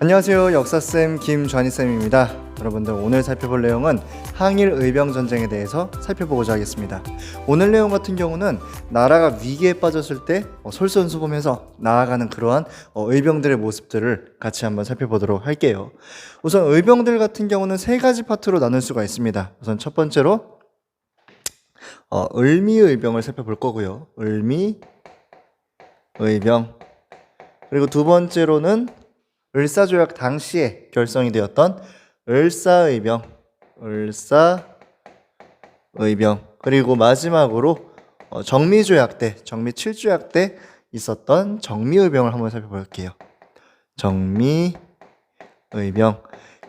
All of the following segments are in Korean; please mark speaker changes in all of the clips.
Speaker 1: 안녕하세요. 역사쌤 김전희쌤입니다. 여러분들 오늘 살펴볼 내용은 항일 의병전쟁에 대해서 살펴보고자 하겠습니다. 오늘 내용 같은 경우는 나라가 위기에 빠졌을 때 솔선수범해서 나아가는 그러한 의병들의 모습들을 같이 한번 살펴보도록 할게요. 우선 의병들 같은 경우는 세 가지 파트로 나눌 수가 있습니다. 우선 첫 번째로 을미의병을 살펴볼 거고요. 을미의병. 그리고 두 번째로는 을사조약 당시에 결성이 되었던 을사의병. 그리고 마지막으로 정미조약 때, 정미 7조약 때 있었던 정미의병을 한번 살펴볼게요. 정미의병.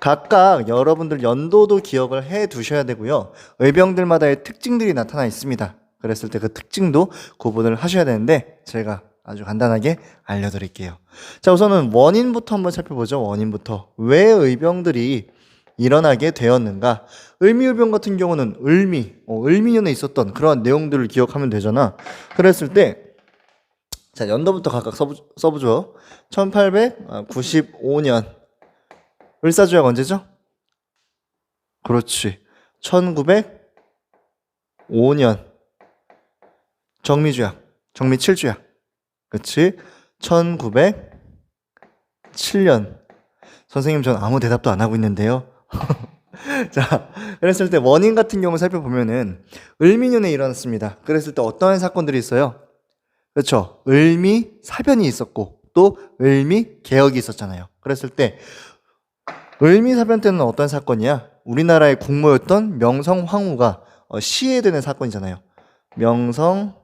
Speaker 1: 각각 여러분들 연도도 기억을 해 두셔야 되고요. 의병들마다의 특징들이 나타나 있습니다. 그랬을 때 그 특징도 구분을 하셔야 되는데 제가 아주 간단하게 알려드릴게요. 자, 우선은 원인부터 한번 살펴보죠. 원인부터. 왜 의병들이 일어나게 되었는가? 을미의병 같은 경우는 을미년에 있었던 그런 내용들을 기억하면 되잖아. 그랬을 때, 자, 연도부터 각각 써보죠. 1895년. 을사조약 언제죠? 그렇지. 1905년. 정미조약. 정미 7조약. 그치? 1907년. 선생님, 전 아무 대답도 안 하고 있는데요. 자, 그랬을 때 원인 같은 경우 살펴보면은 을미년에 일어났습니다. 그랬을 때 어떠한 사건들이 있어요? 그렇죠. 을미 사변이 있었고 또 을미 개혁이 있었잖아요. 그랬을 때 을미 사변 때는 어떤 사건이야? 우리나라의 국모였던 명성 황후가 시해되는 사건이잖아요. 명성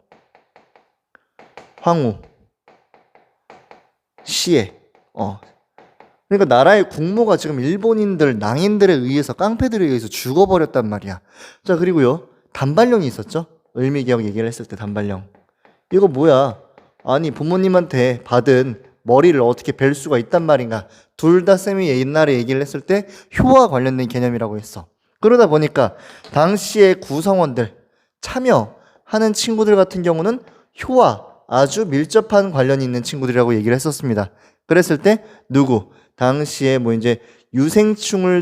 Speaker 1: 황후 시해. 그러니까 나라의 국모가 지금 일본인들, 낭인들에 의해서, 깡패들에 의해서 죽어버렸단 말이야. 자, 그리고요, 단발령이 있었죠? 을미개혁 얘기를 했을 때 단발령. 이거 뭐야? 아니, 부모님한테 받은 머리를 어떻게 벨 수가 있단 말인가? 둘 다 쌤이 옛날에 얘기를 했을 때 효와 관련된 개념이라고 했어. 그러다 보니까 당시의 구성원들, 참여하는 친구들 같은 경우는 효와 아주 밀접한 관련이 있는 친구들이라고 얘기를 했었습니다. 그랬을 때 누구? 당시에 이제 유생충을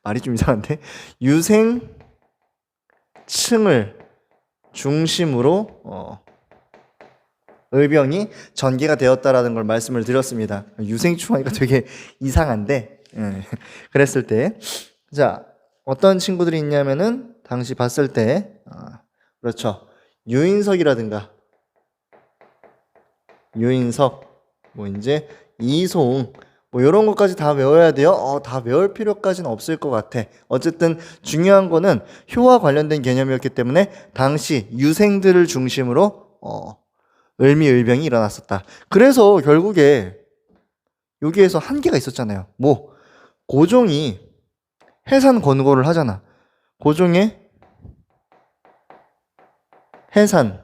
Speaker 1: 말이 좀 이상한데? 유생층을 중심으로 의병이 전개가 되었다라는 걸 말씀을 드렸습니다. 유생충 하니까 되게 이상한데, 그랬을 때, 자, 어떤 친구들이 있냐면은 당시 봤을 때 그렇죠. 유인석이라든가 이제 이송 이런 것까지 다 외워야 돼요? 다 외울 필요까지는 없을 것 같아. 어쨌든 중요한 거는 효와 관련된 개념이었기 때문에 당시 유생들을 중심으로 을미의병이 일어났었다. 그래서 결국에 여기에서 한계가 있었잖아요. 고종이 해산 권고를 하잖아. 고종의 해산.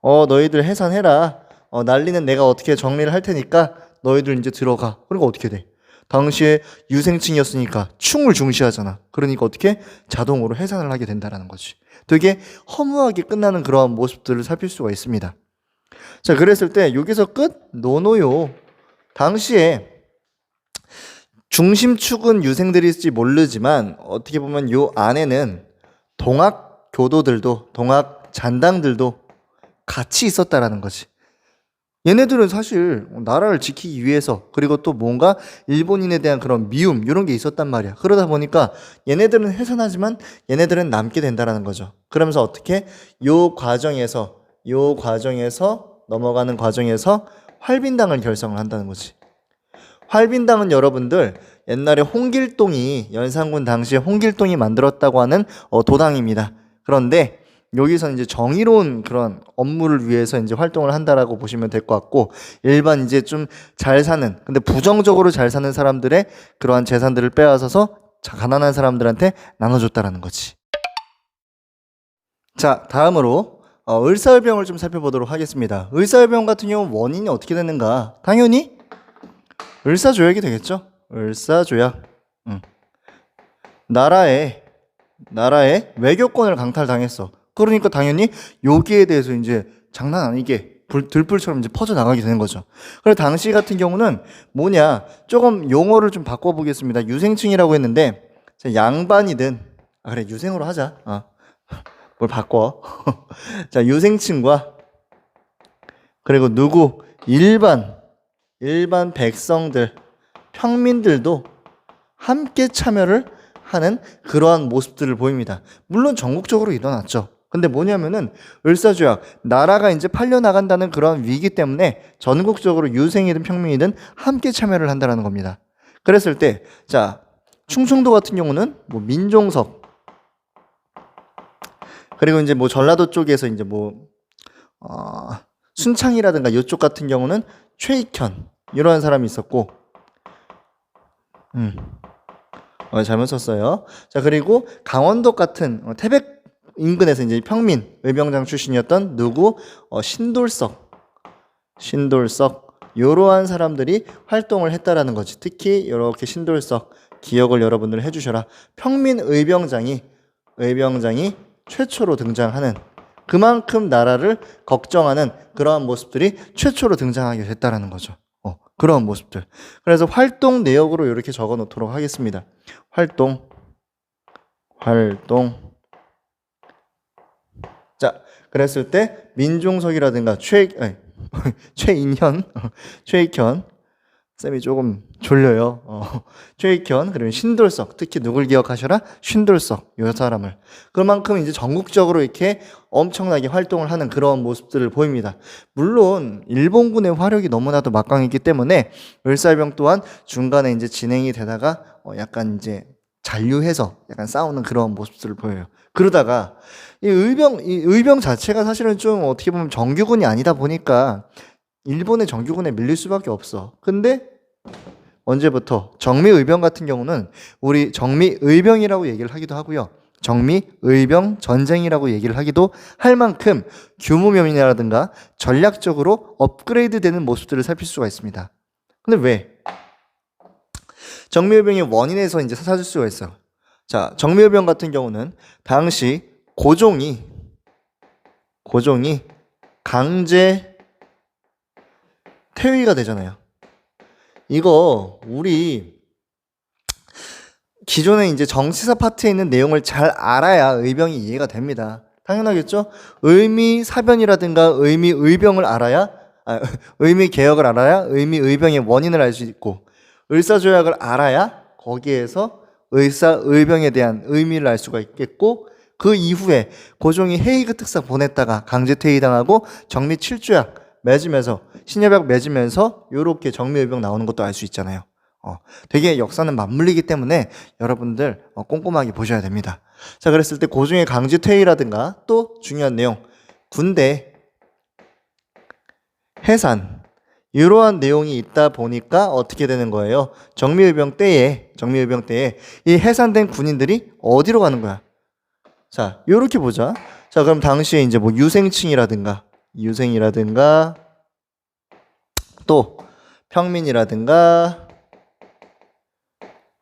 Speaker 1: 너희들 해산해라. 난리는 내가 어떻게 정리를 할 테니까 너희들 이제 들어가. 그러니까 어떻게 돼? 당시에 유생층이었으니까 충을 중시하잖아. 그러니까 어떻게? 자동으로 해산을 하게 된다라는 거지. 되게 허무하게 끝나는 그러한 모습들을 살필 수가 있습니다. 자, 그랬을 때 여기서 끝? 노노요. 당시에 중심축은 유생들일지 모르지만 어떻게 보면 요 안에는 동학 교도들도, 동학 잔당들도 같이 있었다라는 거지. 얘네들은 사실 나라를 지키기 위해서, 그리고 또 뭔가 일본인에 대한 그런 미움 이런 게 있었단 말이야. 그러다 보니까 얘네들은 해산하지만 얘네들은 남게 된다라는 거죠. 그러면서 어떻게 요 과정에서 넘어가는 과정에서 활빈당을 결성을 한다는 거지. 활빈당은 여러분들 옛날에 홍길동이, 연산군 당시에 홍길동이 만들었다고 하는 도당입니다. 그런데 여기서 이제 정의로운 그런 업무를 위해서 이제 활동을 한다라고 보시면 될 것 같고, 일반 이제 좀 잘 사는, 근데 부정적으로 잘 사는 사람들의 그러한 재산들을 빼앗아서 가난한 사람들한테 나눠줬다라는 거지. 자, 다음으로 을사의병을 좀 살펴보도록 하겠습니다. 을사의병 같은 경우는 원인이 어떻게 되는가? 당연히 을사조약이 되겠죠. 을사조약. 나라의 외교권을 강탈당했어. 그러니까 당연히 여기에 대해서 이제 장난 아니게 들불처럼 이제 퍼져나가게 되는 거죠. 그래서 당시 같은 경우는 뭐냐, 조금 용어를 좀 바꿔보겠습니다. 유생층이라고 했는데, 자, 양반이든, 그래, 유생으로 하자. 뭘 바꿔. 자, 유생층과, 그리고 누구, 일반 백성들, 평민들도 함께 참여를 하는 그러한 모습들을 보입니다. 물론 전국적으로 일어났죠. 근데 뭐냐면은 을사조약, 나라가 이제 팔려나간다는 그런 위기 때문에 전국적으로 유생이든 평민이든 함께 참여를 한다는 겁니다. 그랬을 때, 자, 충청도 같은 경우는 뭐 민종석, 그리고 이제 뭐 전라도 쪽에서 이제 뭐 순창이라든가 이쪽 같은 경우는 최익현, 이러한 사람이 있었고, 잘못 썼어요. 자, 그리고 강원도 같은 태백 인근에서 이제 평민 의병장 출신이었던 누구, 신돌석, 이러한 사람들이 활동을 했다라는 거지. 특히 이렇게 신돌석 기억을 여러분들 해주셔라. 평민 의병장이 최초로 등장하는, 그만큼 나라를 걱정하는 그러한 모습들이 최초로 등장하게 됐다라는 거죠. 그런 모습들. 그래서 활동 내역으로 이렇게 적어 놓도록 하겠습니다. 활동. 자, 그랬을 때 민종석이라든가 최익현 쌤이 조금 졸려요. 최익현, 그리고 신돌석, 특히 누굴 기억하셔라? 신돌석, 이 사람을. 그만큼 이제 전국적으로 이렇게 엄청나게 활동을 하는 그런 모습들을 보입니다. 물론 일본군의 화력이 너무나도 막강했기 때문에 을사병 또한 중간에 이제 진행이 되다가 약간 이제 잔류해서 약간 싸우는 그런 모습들을 보여요. 그러다가 이 의병 자체가 사실은 좀 어떻게 보면 정규군이 아니다 보니까 일본의 정규군에 밀릴 수밖에 없어. 근데 언제부터? 정미의병 같은 경우는 우리 정미의병이라고 얘기를 하기도 하고요. 정미의병 전쟁이라고 얘기를 하기도 할 만큼 규모면이라든가 전략적으로 업그레이드 되는 모습들을 살필 수가 있습니다. 근데 왜? 정미의병의 원인에서 이제 찾을 수가 있어요. 자, 정미의병 같은 경우는 당시 고종이 강제 퇴위가 되잖아요. 이거 우리 기존에 이제 정치사 파트에 있는 내용을 잘 알아야 의병이 이해가 됩니다. 당연하겠죠? 의미사변이라든가 의미의병을 알아야, 의미개혁을 알아야 의미의병의 원인을 알 수 있고, 을사조약을 알아야 거기에서 의사의병에 대한 의미를 알 수가 있겠고, 그 이후에 고종이 헤이그 특사 보냈다가 강제 퇴위당하고 정미 7조약 맺으면서, 신협약 맺으면서 요렇게 정미의병 나오는 것도 알 수 있잖아요. 되게 역사는 맞물리기 때문에 여러분들 꼼꼼하게 보셔야 됩니다. 자, 그랬을 때 고종의 강제 퇴위라든가 또 중요한 내용, 군대 해산, 이러한 내용이 있다 보니까 어떻게 되는 거예요? 정미의병 때에 이 해산된 군인들이 어디로 가는 거야? 자, 요렇게 보자. 자, 그럼 당시에 이제 뭐 유생이라든가 또 평민이라든가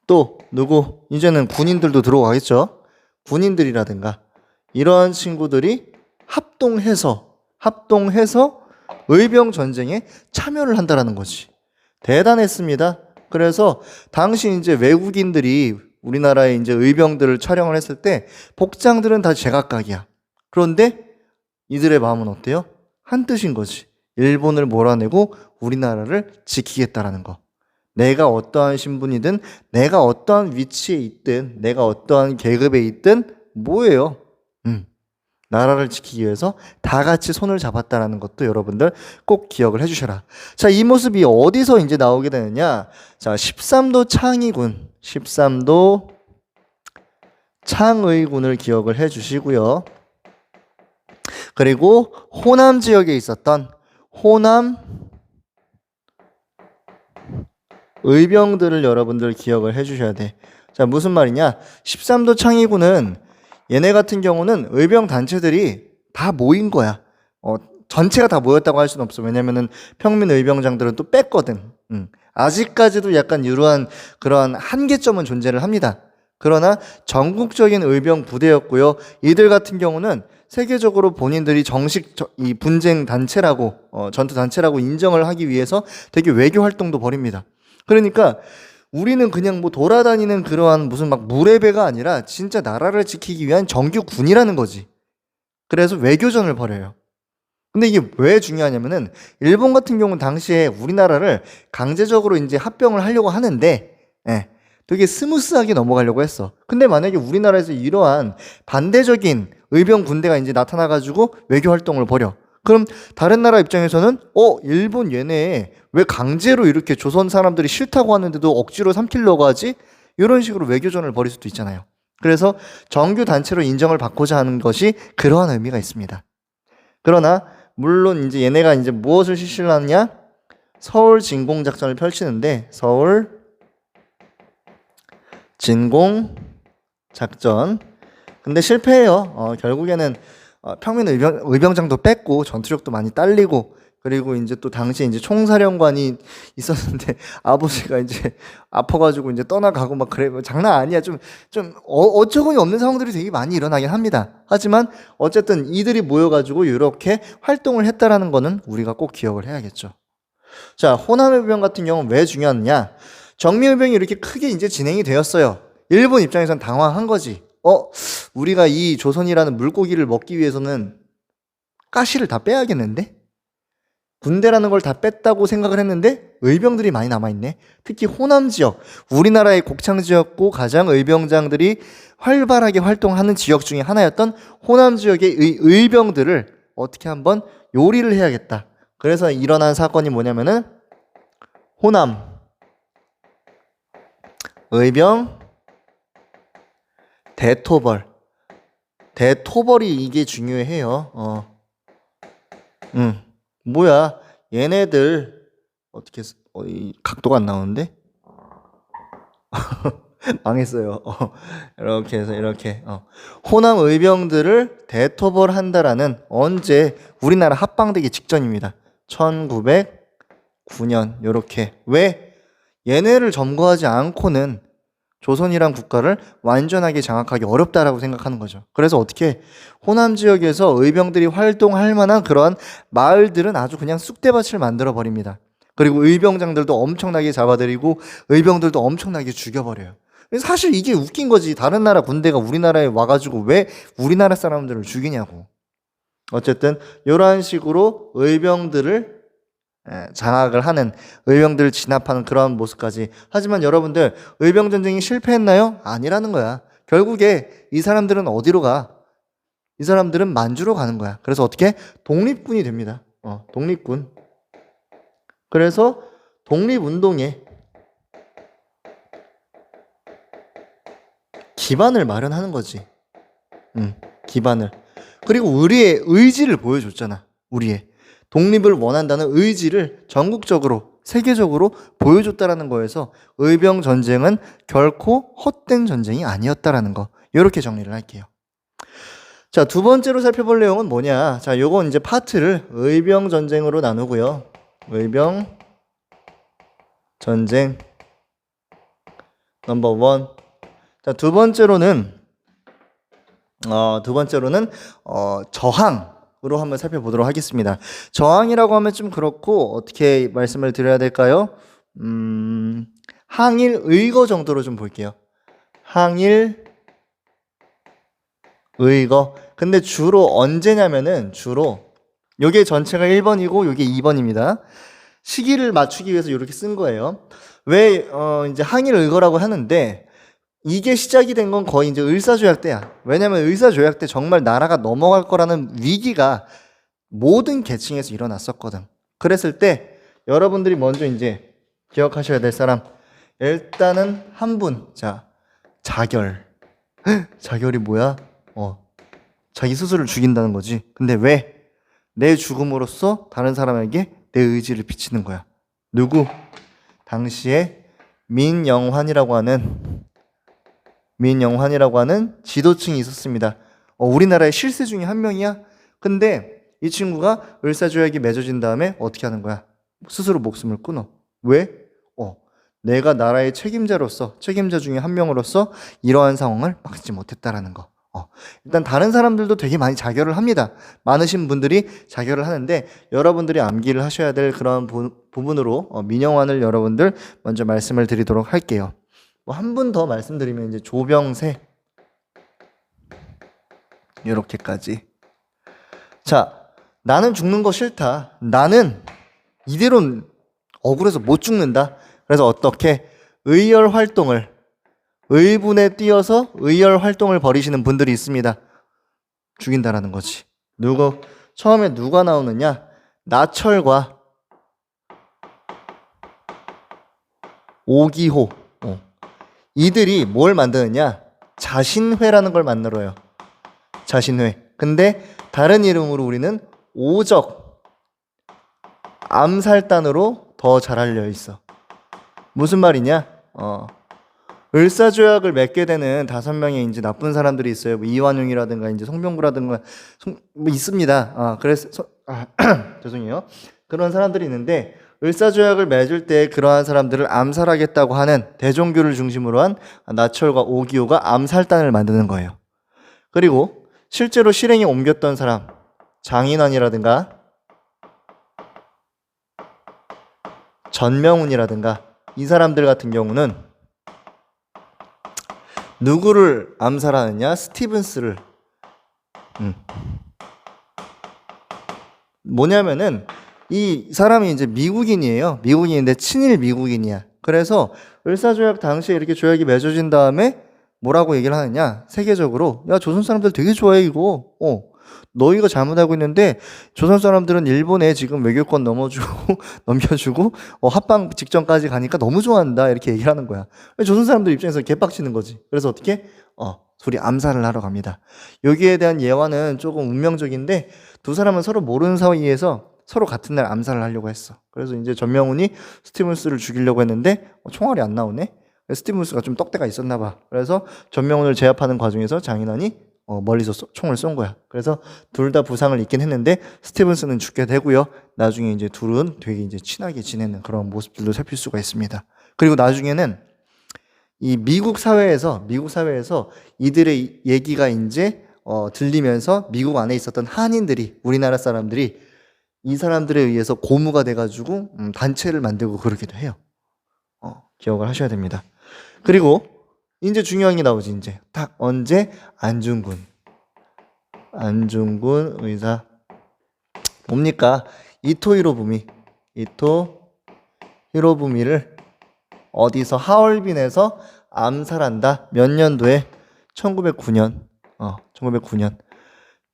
Speaker 1: 또 누구? 이제는 군인들도 들어가겠죠. 군인들이라든가 이러한 친구들이 합동해서 의병 전쟁에 참여를 한다라는 거지. 대단했습니다. 그래서 당시 이제 외국인들이 우리나라의 이제 의병들을 촬영을 했을 때 복장들은 다 제각각이야. 그런데 이들의 마음은 어때요? 한 뜻인 거지. 일본을 몰아내고 우리나라를 지키겠다라는 거. 내가 어떠한 신분이든, 내가 어떠한 위치에 있든, 내가 어떠한 계급에 있든 뭐예요? 나라를 지키기 위해서 다 같이 손을 잡았다라는 것도 여러분들 꼭 기억을 해주셔라. 자, 이 모습이 어디서 이제 나오게 되느냐? 자, 13도 창의군을 기억을 해주시고요. 그리고 호남 지역에 있었던 호남 의병들을 여러분들 기억을 해주셔야 돼. 자, 무슨 말이냐? 13도 창의군은 얘네 같은 경우는 의병 단체들이 다 모인 거야. 전체가 다 모였다고 할 수는 없어. 왜냐면은 평민 의병장들은 또 뺐거든. 아직까지도 약간 이러한 그러한 한계점은 존재를 합니다. 그러나 전국적인 의병 부대였고요. 이들 같은 경우는 세계적으로 본인들이 정식 이 분쟁 단체라고 전투 단체라고 인정을 하기 위해서 되게 외교 활동도 벌입니다. 그러니까 우리는 그냥 뭐 돌아다니는 그러한 무슨 막 무례배가 아니라 진짜 나라를 지키기 위한 정규 군이라는 거지. 그래서 외교전을 벌여요. 근데 이게 왜 중요하냐면은 일본 같은 경우는 당시에 우리나라를 강제적으로 이제 합병을 하려고 하는데 되게 스무스하게 넘어가려고 했어. 근데 만약에 우리나라에서 이러한 반대적인 의병 군대가 이제 나타나가지고 외교 활동을 벌여. 그럼 다른 나라 입장에서는 일본 얘네 왜 강제로 이렇게 조선 사람들이 싫다고 하는데도 억지로 삼키려고 하지? 이런 식으로 외교전을 벌일 수도 있잖아요. 그래서 정규 단체로 인정을 받고자 하는 것이 그러한 의미가 있습니다. 그러나 물론 이제 얘네가 이제 무엇을 실시를 하느냐? 서울 진공 작전을 펼치는데 서울 진공 작전. 근데 실패해요. 결국에는 평민 의병장도 뺐고 전투력도 많이 딸리고 그리고 이제 또 당시에 이제 총사령관이 있었는데 아버지가 이제 아파가지고 이제 떠나가고 막 그래. 장난 아니야. 좀 어처구니 없는 상황들이 되게 많이 일어나긴 합니다. 하지만 어쨌든 이들이 모여가지고 이렇게 활동을 했다라는 거는 우리가 꼭 기억을 해야겠죠. 자, 호남의병 같은 경우는 왜 중요하느냐? 정미의병이 이렇게 크게 이제 진행이 되었어요. 일본 입장에선 당황한 거지. 우리가 이 조선이라는 물고기를 먹기 위해서는 가시를 다 빼야겠는데? 군대라는 걸 다 뺐다고 생각을 했는데 의병들이 많이 남아있네. 특히 호남 지역, 우리나라의 곡창 지역고 가장 의병장들이 활발하게 활동하는 지역 중에 하나였던 호남 지역의 의병들을 어떻게 한번 요리를 해야겠다. 그래서 일어난 사건이 뭐냐면은 호남 의병 대토벌이 이게 중요해요. 뭐야 얘네들 어떻게 이 각도가 안 나오는데 망했어요. 이렇게 해서 이렇게 호남 의병들을 대토벌한다라는 언제 우리나라 합방되기 직전입니다. 1909년 요렇게. 왜 얘네를 점거하지 않고는 조선이란 국가를 완전하게 장악하기 어렵다라고 생각하는 거죠. 그래서 어떻게 호남 지역에서 의병들이 활동할 만한 그러한 마을들은 아주 그냥 쑥대밭을 만들어 버립니다. 그리고 의병장들도 엄청나게 잡아들이고 의병들도 엄청나게 죽여버려요. 사실 이게 웃긴 거지. 다른 나라 군대가 우리나라에 와가지고 왜 우리나라 사람들을 죽이냐고. 어쨌든 이러한 식으로 의병들을 장악을 하는, 의병들을 진압하는 그런 모습까지. 하지만 여러분들, 의병 전쟁이 실패했나요? 아니라는 거야. 결국에 이 사람들은 어디로 가? 이 사람들은 만주로 가는 거야. 그래서 어떻게? 독립군이 됩니다. 독립군. 그래서 독립운동에 기반을 마련하는 거지. 기반을. 그리고 우리의 의지를 보여줬잖아. 우리의 독립을 원한다는 의지를 전국적으로, 세계적으로 보여줬다라는 거에서 의병 전쟁은 결코 헛된 전쟁이 아니었다라는 거. 이렇게 정리를 할게요. 자, 두 번째로 살펴볼 내용은 뭐냐? 자, 요건 이제 파트를 의병 전쟁으로 나누고요. 의병 전쟁 넘버 원. 자, 두 번째로는 저항으로 한번 살펴보도록 하겠습니다. 저항이라고 하면 좀 그렇고 어떻게 말씀을 드려야 될까요? 항일 의거 정도로 좀 볼게요. 항일 의거. 근데 주로 언제냐면은 요게 전체가 1번이고 요게 2번입니다. 시기를 맞추기 위해서 이렇게 쓴 거예요. 왜 이제 항일 의거라고 하는데 이게 시작이 된 건 거의 이제 을사조약 때야. 왜냐면 을사조약 때 정말 나라가 넘어갈 거라는 위기가 모든 계층에서 일어났었거든. 그랬을 때 여러분들이 먼저 이제 기억하셔야 될 사람, 일단은 한 분. 자, 자결. 자결이 뭐야? 자기 스스로를 죽인다는 거지. 근데 왜? 내 죽음으로써 다른 사람에게 내 의지를 비치는 거야. 누구? 당시에 민영환이라고 하는 지도층이 있었습니다. 우리나라의 실세 중에 한 명이야. 근데 이 친구가 을사조약이 맺어진 다음에 어떻게 하는 거야? 스스로 목숨을 끊어. 왜? 내가 나라의 책임자 중에 한 명으로서 이러한 상황을 막지 못했다라는 거. 일단 다른 사람들도 되게 많이 자결을 합니다. 많으신 분들이 자결을 하는데 여러분들이 암기를 하셔야 될 그런 부분으로 민영환을 여러분들 먼저 말씀을 드리도록 할게요. 한 분 더 말씀드리면 이제 조병세 이렇게까지. 자, 나는 죽는 거 싫다. 나는 이대로는 억울해서 못 죽는다. 그래서 어떻게 의열 활동을 의분에 뛰어서 의열 활동을 벌이시는 분들이 있습니다. 죽인다라는 거지. 처음에 누가 나오느냐? 나철과 오기호. 이들이 뭘 만드느냐? 자신회라는 걸 만들어요. 자신회. 근데 다른 이름으로 우리는 오적 암살단으로 더 잘 알려 있어. 무슨 말이냐? 을사조약을 맺게 되는 5명의 이제 나쁜 사람들이 있어요. 뭐 이완용이라든가 이제 송병구라든가 뭐 있습니다. 죄송해요. 그런 사람들이 있는데 을사조약을 맺을 때 그러한 사람들을 암살하겠다고 하는 대종교를 중심으로 한 나철과 오기호가 암살단을 만드는 거예요. 그리고 실제로 실행에 옮겼던 사람 장인환이라든가 전명훈이라든가 이 사람들 같은 경우는 누구를 암살하느냐? 스티븐스를. 뭐냐면은 이 사람이 이제 미국인이에요. 미국인인데 친일 미국인이야. 그래서 을사조약 당시에 이렇게 조약이 맺어진 다음에 뭐라고 얘기를 하느냐? 세계적으로 야 조선 사람들 되게 좋아해 이거. 너희가 잘못하고 있는데 조선 사람들은 일본에 지금 외교권 넘겨주고 합방 직전까지 가니까 너무 좋아한다 이렇게 얘기를 하는 거야. 조선 사람들 입장에서 개빡치는 거지. 그래서 어떻게? 둘이 암살을 하러 갑니다. 여기에 대한 예화는 조금 운명적인데 두 사람은 서로 모르는 사이에서 서로 같은 날 암살을 하려고 했어. 그래서 이제 전명훈이 스티븐스를 죽이려고 했는데 총알이 안 나오네. 스티븐스가 좀 떡대가 있었나 봐. 그래서 전명훈을 제압하는 과정에서 장인환이 멀리서 총을 쏜 거야. 그래서 둘 다 부상을 입긴 했는데 스티븐스는 죽게 되고요. 나중에 이제 둘은 되게 이제 친하게 지내는 그런 모습들도 살필 수가 있습니다. 그리고 나중에는 이 미국 사회에서 이들의 얘기가 이제 들리면서 미국 안에 있었던 한인들이 우리나라 사람들이 이 사람들에 의해서 고무가 돼가지고 단체를 만들고 그러기도 해요. 기억을 하셔야 됩니다. 그리고 이제 중요한 게 나오지. 이제 딱 언제? 안중근 의사 뭡니까? 이토 히로부미를 어디서 하얼빈에서 암살한다. 몇 년도에? 1909년. 1909년.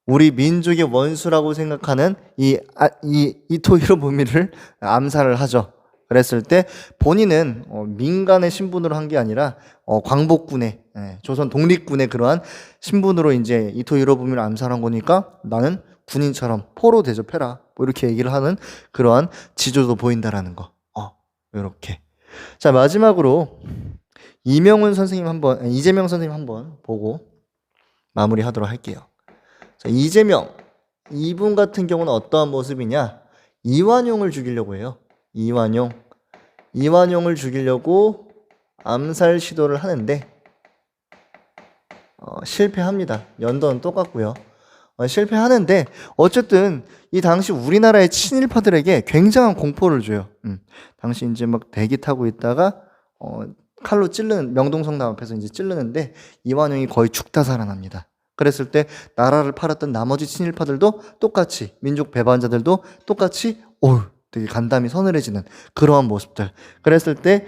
Speaker 1: 우리 민족의 원수라고 생각하는 이토 히로부미를 암살을 하죠. 그랬을 때 본인은 민간의 신분으로 한 게 아니라 광복군의 조선 독립군의 그러한 신분으로 이제 이토 히로부미를 암살한 거니까 나는 군인처럼 포로 대접해라 뭐 이렇게 얘기를 하는 그러한 지조도 보인다라는 거. 이렇게. 자, 마지막으로 이재명 선생님 한번 보고 마무리하도록 할게요. 자, 이분 같은 경우는 어떠한 모습이냐? 이완용을 죽이려고 해요. 이완용을 죽이려고 암살 시도를 하는데 실패합니다. 연도는 똑같고요. 실패하는데 어쨌든 이 당시 우리나라의 친일파들에게 굉장한 공포를 줘요. 당시 이제 막 대기 타고 있다가 칼로 찌르는 명동성당 앞에서 이제 찌르는데 이완용이 거의 죽다 살아납니다. 그랬을 때 나라를 팔았던 나머지 친일파들도 똑같이 민족 배반자들도 똑같이 되게 간담이 서늘해지는 그러한 모습들. 그랬을 때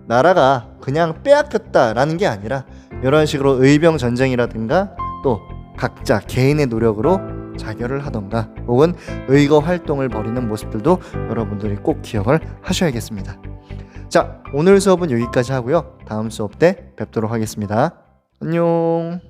Speaker 1: 나라가 그냥 빼앗겼다라는 게 아니라 이런 식으로 의병 전쟁이라든가 또 각자 개인의 노력으로 자결을 하던가 혹은 의거 활동을 벌이는 모습들도 여러분들이 꼭 기억을 하셔야겠습니다. 자, 오늘 수업은 여기까지 하고요. 다음 수업 때 뵙도록 하겠습니다. 안녕.